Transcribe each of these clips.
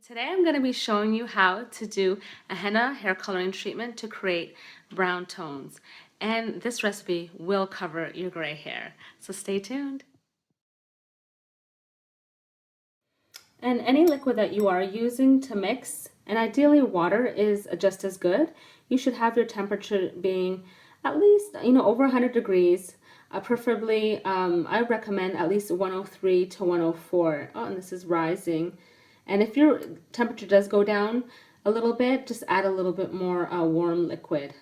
Today I'm going to be showing you how to do a henna hair coloring treatment to create brown tones. And this recipe will cover your gray hair. So stay tuned. And any liquid that you are using to mix, and ideally water is just as good, you should have your temperature being at least, over 100 degrees. Preferably, I recommend at least 103 to 104. Oh, and this is rising. And if your temperature does go down a little bit, just add a little bit more warm liquid.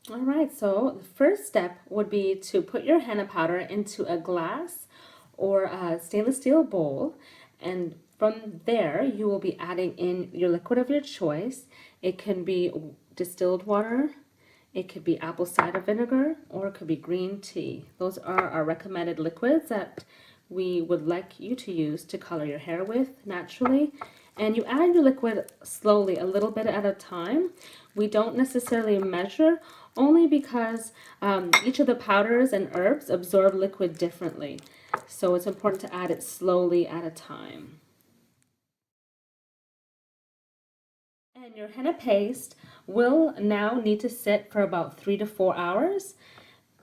All right, so the first step would be to put your henna powder into a glass or a stainless steel bowl, and from there you will be adding in your liquid of your choice. It can be distilled water, it could be apple cider vinegar, or it could be green tea. Those are our recommended liquids that we would like you to use to color your hair with naturally. And you add your liquid slowly, a little bit at a time. We don't necessarily measure, only because each of the powders and herbs absorb liquid differently. So it's important to add it slowly at a time. And your henna paste will now need to sit for about 3 to 4 hours.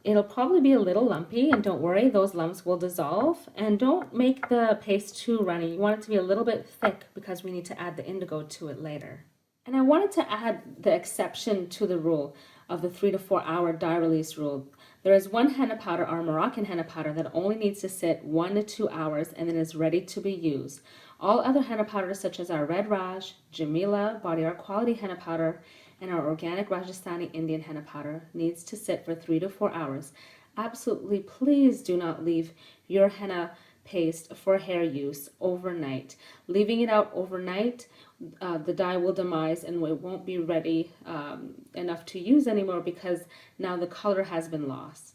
It'll probably be a little lumpy, and don't worry, those lumps will dissolve. And don't make the paste too runny. You want it to be a little bit thick because we need to add the indigo to it later. And I wanted to add the exception to the rule of the 3 to 4 hour dye release rule. There is one henna powder, our Moroccan henna powder, that only needs to sit 1 to 2 hours and then is ready to be used. All other henna powders, such as our Red Raj, Jamila, Body Art Quality henna powder, and our organic Rajasthani Indian henna powder, needs to sit for 3 to 4 hours. Absolutely, please do not leave your henna paste for hair use overnight. Leaving it out overnight, the dye will demise and it won't be ready enough to use anymore because now the color has been lost.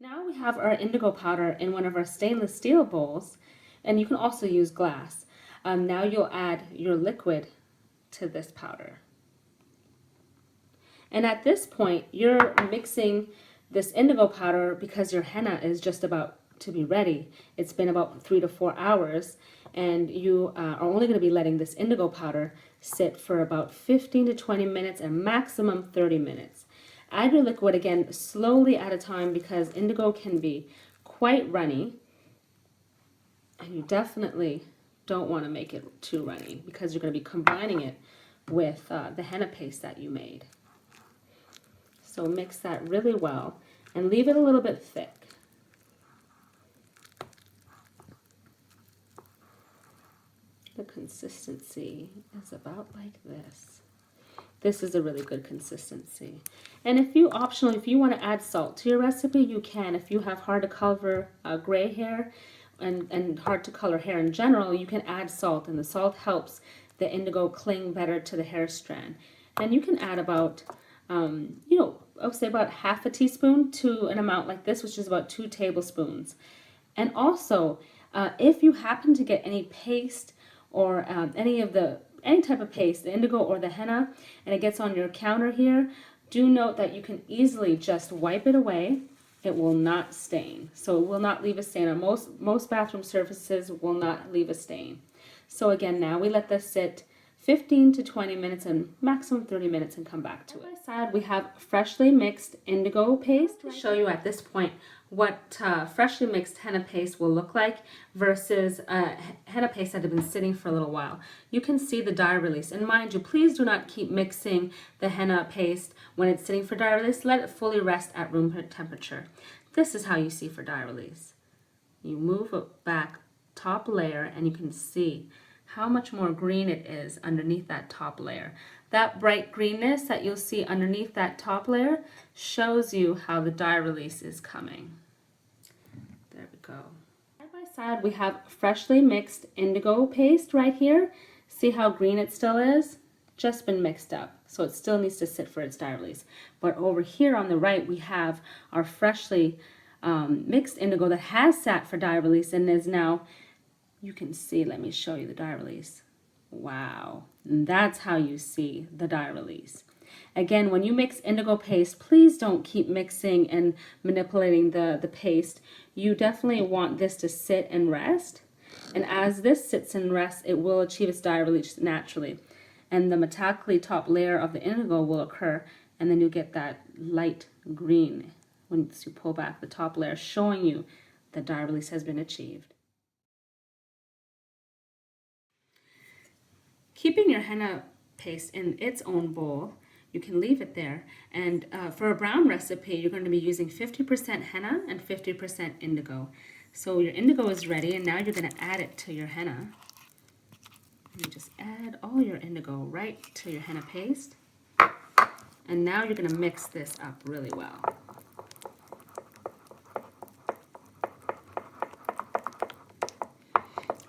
Now we have our indigo powder in one of our stainless steel bowls, and you can also use glass. Now you'll add your liquid to this powder. And at this point, you're mixing this indigo powder because your henna is just about to be ready. It's been about 3 to 4 hours, and you are only going to be letting this indigo powder sit for about 15 to 20 minutes and maximum 30 minutes. Add your liquid again slowly at a time because indigo can be quite runny, and you definitely don't want to make it too runny because you're going to be combining it with the henna paste that you made. So mix that really well and leave it a little bit thick. The consistency is about like this. This is a really good consistency. And if you want to add salt to your recipe, you can. If you have hard to color gray hair and hard to color hair in general, you can add salt, and the salt helps the indigo cling better to the hair strand. And you can add about, I would say about half a teaspoon to an amount like this, which is about 2 tablespoons. And also, if you happen to get any paste or any type of paste, the indigo or the henna, and it gets on your counter here, do note that you can easily just wipe it away. It will not stain. So it will not leave a stain. On most bathroom surfaces will not leave a stain. So again, now we let this sit 15 to 20 minutes and maximum 30 minutes and come back to it. On my side, we have freshly mixed indigo paste. To show you at this point what freshly mixed henna paste will look like versus henna paste that had been sitting for a little while. You can see the dye release. And mind you, please do not keep mixing the henna paste when it's sitting for dye release. Let it fully rest at room temperature. This is how you see for dye release. You move it back top layer and you can see how much more green it is underneath that top layer. That bright greenness that you'll see underneath that top layer shows you how the dye release is coming. There we go. Side by side, we have freshly mixed indigo paste right here. See how green it still is? Just been mixed up, so it still needs to sit for its dye release. But over here on the right, we have our freshly mixed indigo that has sat for dye release and is now, you can see, let me show you the dye release. Wow, and that's how you see the dye release. Again, when you mix indigo paste, please don't keep mixing and manipulating the paste. You definitely want this to sit and rest. And as this sits and rests, it will achieve its dye release naturally. And the metallically top layer of the indigo will occur, and then you get that light green once you pull back the top layer, showing you that dye release has been achieved. Keeping your henna paste in its own bowl, you can leave it there. And for a brown recipe, you're going to be using 50% henna and 50% indigo. So your indigo is ready, and now you're going to add it to your henna. You just add all your indigo right to your henna paste. And now you're going to mix this up really well.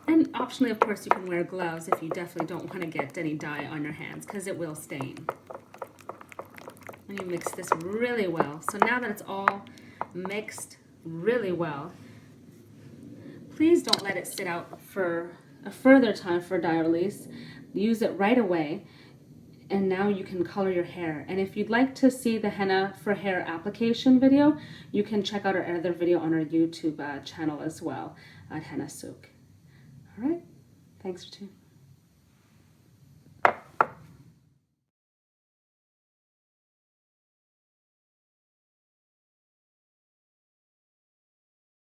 And optionally, of course, you can wear gloves if you definitely don't want to get any dye on your hands, because it will stain. And you mix this really well. So now that it's all mixed really well, please don't let it sit out for a further time for dye release. Use it right away. And now you can color your hair. And if you'd like to see the henna for hair application video, you can check out our other video on our YouTube channel as well at HennaSooq. All right, thanks for tuning.